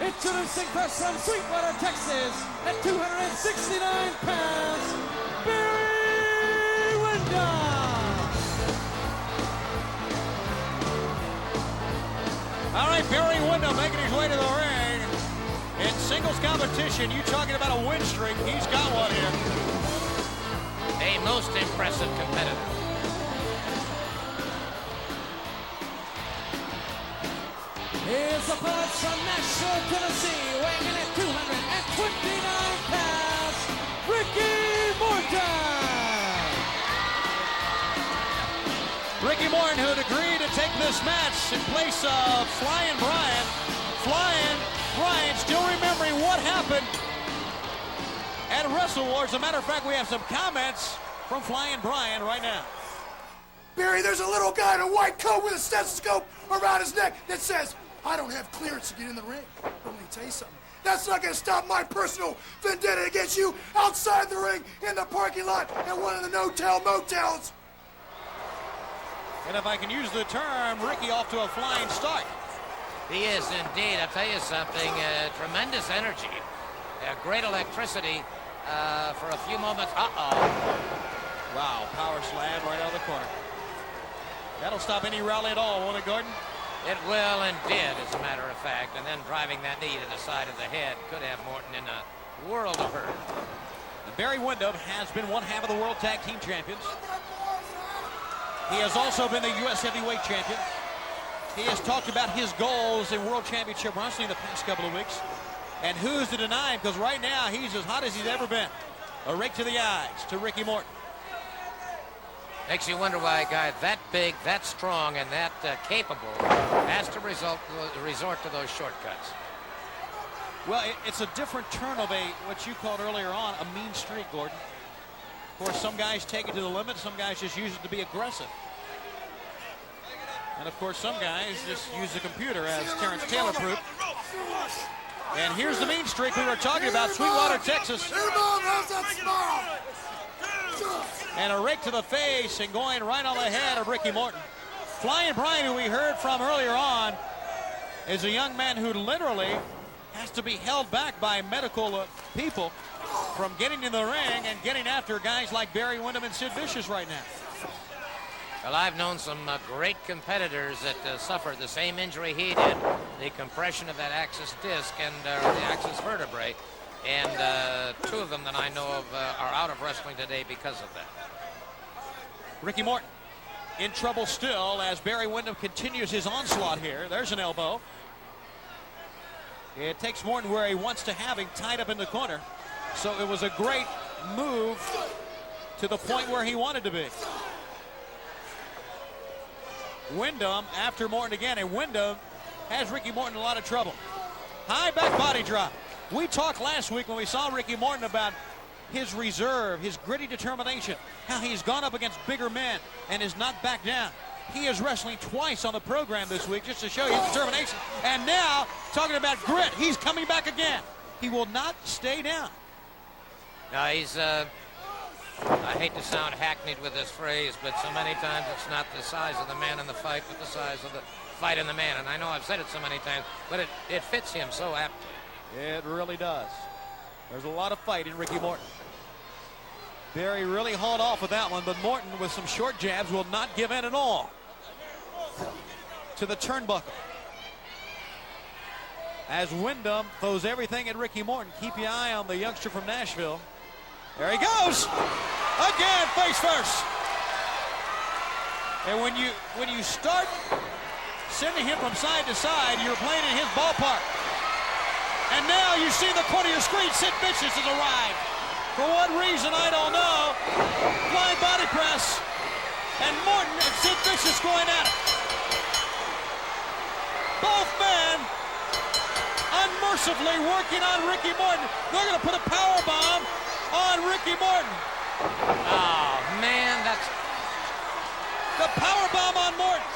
Introducing first from Sweetwater, Texas, at 269 pounds, Barry Windham. All right, Barry Windham making his way to the ring. In singles competition, you talking about a win streak, he's got one here. A most impressive competitor. His opponent from Nashville, Tennessee, weighing in at 229 pounds, Ricky Morton. Ricky Morton, who had agreed to take this match in place of Flying Brian. Flying Brian still remembering what happened at Wrestle Wars. As a matter of fact, we have some comments from Flying Brian right now. Barry, there's a little guy in a white coat with a stethoscope around his neck that says, I don't have clearance to get in the ring. But let me tell you something. That's not going to stop my personal vendetta against you outside the ring, in the parking lot, at one of the no-tell motels. And if I can use the term, Ricky off to a flying start. He is indeed. I'll tell you something, tremendous energy, great electricity for a few moments. Wow, power slam right out of the corner. That'll stop any rally at all, won't it, Gordon? It will and did, as a matter of fact. And then driving that knee to the side of the head could have Morton in a world of hurt. And Barry Windham has been one half of the World Tag Team Champions. He has also been the U.S. Heavyweight Champion. He has talked about his goals in World Championship Wrestling the past couple of weeks. And who's to deny him? Because right now, he's as hot as he's ever been. A rake to the eyes to Ricky Morton. Makes you wonder why a guy that big, that strong, and that capable has to resort to those shortcuts. Well, it's a different turn of what you called earlier on, a mean streak, Gordon. Of course, some guys take it to the limit. Some guys just use it to be aggressive. And, of course, some guys just use the computer, as Terrence Taylor proved. And here's the mean streak we were talking about, Sweetwater, Texas. And a rake to the face and going right on the head of Ricky Morton. Flying Brian, who we heard from earlier on, is a young man who literally has to be held back by medical people from getting in the ring and getting after guys like Barry Windham and Sid Vicious right now. Well, I've known some great competitors that suffered the same injury he did, the compression of that axis disc and the axis vertebrae. And two of them that I know of are out of wrestling today because of that. Ricky Morton in trouble still as Barry Windham continues his onslaught here. There's an elbow. It takes Morton where he wants to have him, tied up in the corner. So it was a great move to the point where he wanted to be. Windham after Morton again, and Windham has Ricky Morton in a lot of trouble. High back body drop. We talked last week when we saw Ricky Morton about his reserve, his gritty determination, how he's gone up against bigger men and is not back down. He is wrestling twice on the program this week just to show you his determination. And now, talking about grit, he's coming back again. He will not stay down. Now he's, I hate to sound hackneyed with this phrase, but so many times it's not the size of the man in the fight, but the size of the fight in the man. And I know I've said it so many times, but it fits him so aptly. It really does. There's a lot of fight in Ricky Morton. Barry really hauled off with that one, but Morton with some short jabs will not give in at all to the turnbuckle. As Windham throws everything at Ricky Morton. Keep your eye on the youngster from Nashville. There he goes. Again, face first. And when you start sending him from side to side, you're playing in his ballpark. And now you see the corner of your screen, Sid Vicious has arrived. For what reason, I don't know. Flying body press. And Morton and Sid Vicious going at it. Both men unmercifully working on Ricky Morton. They're going to put a power bomb on Ricky Morton. Oh, man, that's... The power bomb on Morton.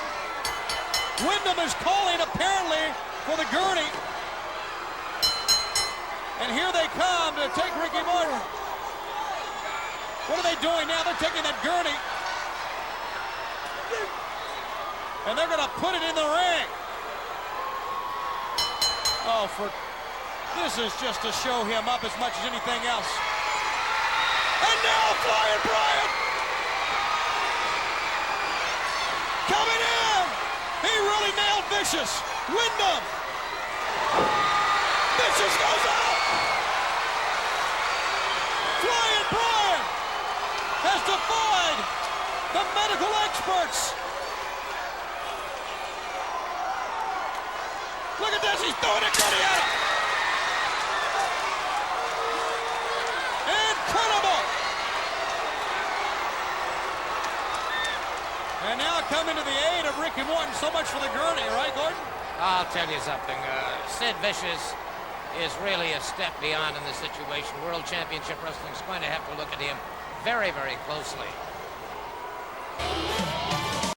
Windham is calling, apparently, for the gurney. And here they come to take Ricky Morton. What are they doing now? They're taking that gurney. And they're going to put it in the ring. Oh, for This is just to show him up as much as anything else. And now Flying Brian coming in. He really nailed Vicious. Windham. Vicious goes out. Flying Brian has defied the medical experts. Look at this, he's throwing it good at him. Incredible. And now coming to the aid of Ricky Morton, so much for the gurney, right, Gordon? I'll tell you something. Sid Vicious is really a step beyond in this situation. World Championship Wrestling is going to have to look at him very, very closely.